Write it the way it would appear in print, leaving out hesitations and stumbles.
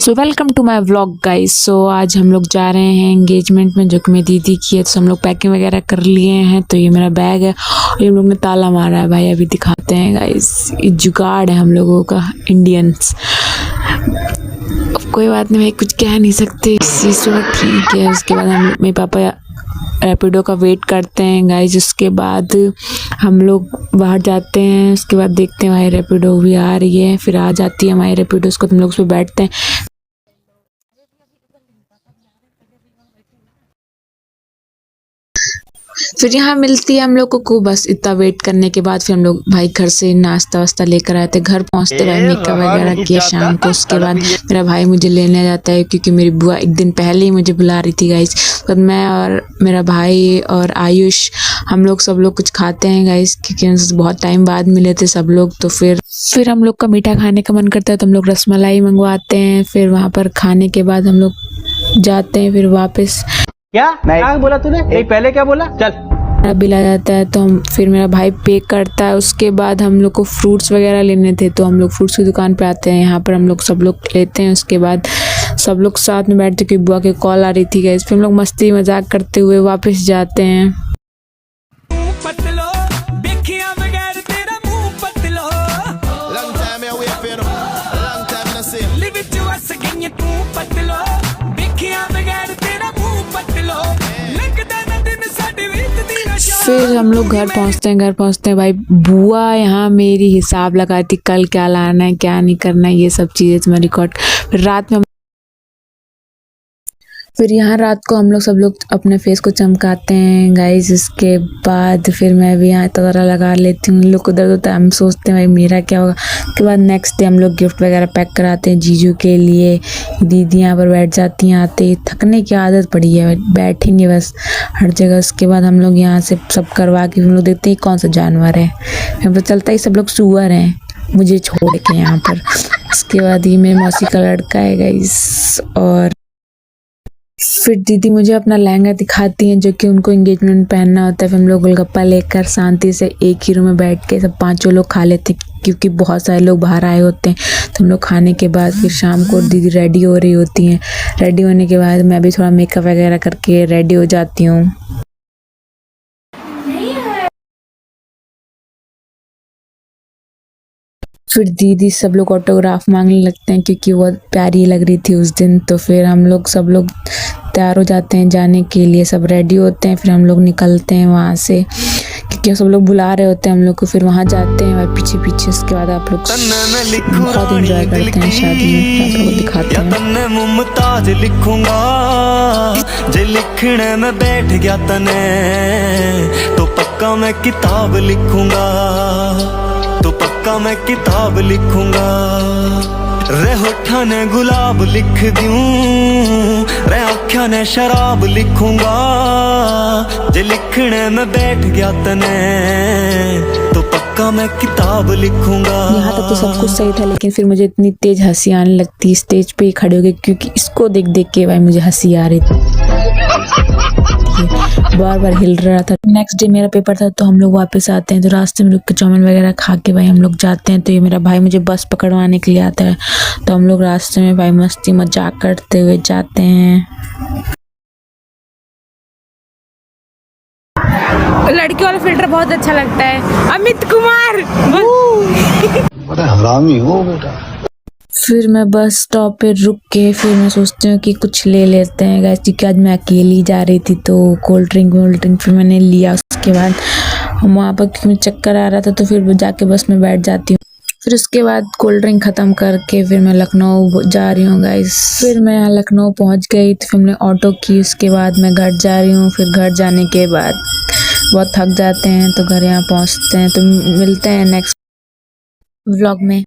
So welcome to my vlog guys. So आज हम लोग जा रहे हैं एंगेजमेंट में, जो कि मेरी दीदी की है। तो हम लोग पैकिंग वगैरह कर लिए हैं। तो ये मेरा बैग है और हम लोग ने ताला मारा है। भाई अभी दिखाते हैं गाइस, ये जुगाड़ है हम लोगों का, इंडियंस। अब कोई बात नहीं भाई, कुछ कह नहीं सकते, इसी तो ठीक है। उसके बाद हम मेरे पापा रैपिडो का वेट करते हैं गाइस। उसके बाद हम लोग बाहर जाते हैं। उसके बाद देखते हैं भाई रैपिडो भी आ रही है, फिर आ जाती है हमारी रैपिडो। उसको तुम लोग उस पर बैठते हैं। फिर यहाँ मिलती है हम लोगों को। बस इतना वेट करने के बाद फिर हम लोग भाई घर से नाश्ता वास्ता लेकर आए थे। घर पहुँचते भाई मेकअप वगैरह किया शाम को। उसके बाद मेरा भाई मुझे लेने जाता है, क्योंकि मेरी बुआ एक दिन पहले ही मुझे बुला रही थी गाइस। तो मैं और मेरा भाई और आयुष हम लोग सब लोग कुछ खाते हैं गाइस, क्योंकि बहुत टाइम बाद मिले थे सब लोग। तो फिर हम लोग का मीठा खाने का मन करता है, तो हम लोग रसमलाई मंगवाते हैं। फिर वहाँ पर खाने के बाद हम लोग जाते हैं फिर वापस। क्या बोला तूने? एक पहले क्या बोला? चल बिल आ जाता है, तो हम फिर मेरा भाई पे करता है। उसके बाद हम लोग को फ्रूट्स वगैरह लेने थे, तो हम लोग फ्रूट्स की दुकान पे आते हैं। यहाँ पर हम लोग सब लोग लेते हैं। उसके बाद सब लोग साथ में बैठते, क्योंकि बुआ की कॉल आ रही थी गाइस। फिर हम लोग मस्ती मजाक करते हुए वापस जाते हैं। फिर हम लोग घर पहुंचते हैं भाई बुआ यहाँ मेरी हिसाब लगाती, कल क्या लाना है क्या नहीं करना है, ये सब चीज़ें तुम्हारी रिकॉर्ड। फिर रात में फिर यहाँ रात को हम लोग सब लोग अपने फेस को चमकाते हैं गाइस। इसके बाद फिर मैं भी यहाँ तारा लगा लेती हूँ। लोग को दर्द होता है, हम सोचते हैं भाई मेरा क्या होगा। उसके बाद नेक्स्ट डे हम लोग गिफ्ट वगैरह पैक कराते हैं जीजू के लिए। दीदी यहाँ पर बैठ जाती हैं, आते थकने की आदत पड़ी है, बैठेंगे बस हर जगह। उसके बाद हम लोग यहाँ से सब करवा के हम लोग देखते हैं कौन सा जानवर है। फिर चलता ही सब लोग सुअर हैं मुझे छोड़ के यहाँ पर। उसके बाद ये मेरी मौसी का लड़का है गाइस। और फिर दीदी मुझे अपना लहंगा दिखाती हैं, जो कि उनको एंगेजमेंट में पहनना होता है। फिर हम लोग गोलगप्पा लेकर शांति से एक ही रूम में बैठ के सब पांचों लोग खा लेते, क्योंकि बहुत सारे लोग बाहर आए होते हैं। तो हम लोग खाने के बाद फिर शाम को दीदी रेडी हो रही होती हैं। रेडी होने के बाद मैं भी थोड़ा मेकअप वगैरह करके रेडी हो जाती हूँ। फिर दीदी सब लोग ऑटोग्राफ मांगने लगते हैं, क्योंकि वो प्यारी लग रही थी उस दिन। तो फिर हम लोग सब लोग तैयार हो जाते हैं जाने के लिए, सब रेडी होते हैं। फिर हम लोग निकलते हैं वहाँ से, क्योंकि सब लोग बुला रहे होते हैं हम लोग को। फिर वहाँ जाते हैं और पीछे पीछे। उसके बाद आप लोग बहुत एंजॉय करते हैं शादी में, आप लोगों को दिखाते हैं। मुमताज लिखूंगा जे लिखने में बैठ गया तने, तो पक्का मैं किताब लिखूंगा, तो पक्का मैं किताब लिखूंगा। रे होठा ने गुलाब लिख दूं, रे आँखों ने शराब लिखूंगा। जे लिखने में बैठ गया तने, तो पक्का मैं किताब लिखूंगा। यहाँ तक तो सब कुछ सही था, लेकिन फिर मुझे इतनी तेज हंसी आने लगती स्टेज पे ही खड़े हो गए, क्योंकि इसको देख देख के भाई मुझे हंसी आ रही थी, बार बार हिल रहा था। नेक्स्ट डे मेरा पेपर था, तो हम लोग वापस आते हैं। तो रास्ते में रुक के चाउमीन वगैरह खा के भाई हम लोग जाते हैं। तो ये मेरा भाई मुझे बस पकड़वाने के लिए आता है। तो हम लोग रास्ते में भाई मस्ती मजाक करते हुए जाते हैं। लड़की वाला फिल्टर बहुत अच्छा लगता है, अमित कुमार। बड़ा हरामी हो बेटा। फिर मैं बस स्टॉप पे रुक के फिर मैं सोचती हूँ कि कुछ ले लेते हैं गाइस, क्योंकि आज मैं अकेली जा रही थी। तो कोल्ड ड्रिंक फिर मैंने लिया। उसके बाद हम वहाँ पर, क्योंकि चक्कर आ रहा था, तो फिर जाके बस में बैठ जाती हूँ। फिर उसके बाद कोल्ड ड्रिंक ख़त्म करके फिर मैं लखनऊ जा रही हूँ गाइस। फिर मैं यहाँ लखनऊ पहुँच गई, तो फिर हमने ऑटो की। उसके बाद मैं घर जा रही हूँ। फिर घर जाने के बाद बहुत थक जाते हैं, तो घर यहाँ पहुँचते हैं। तो मिलते हैं नेक्स्ट व्लॉग में।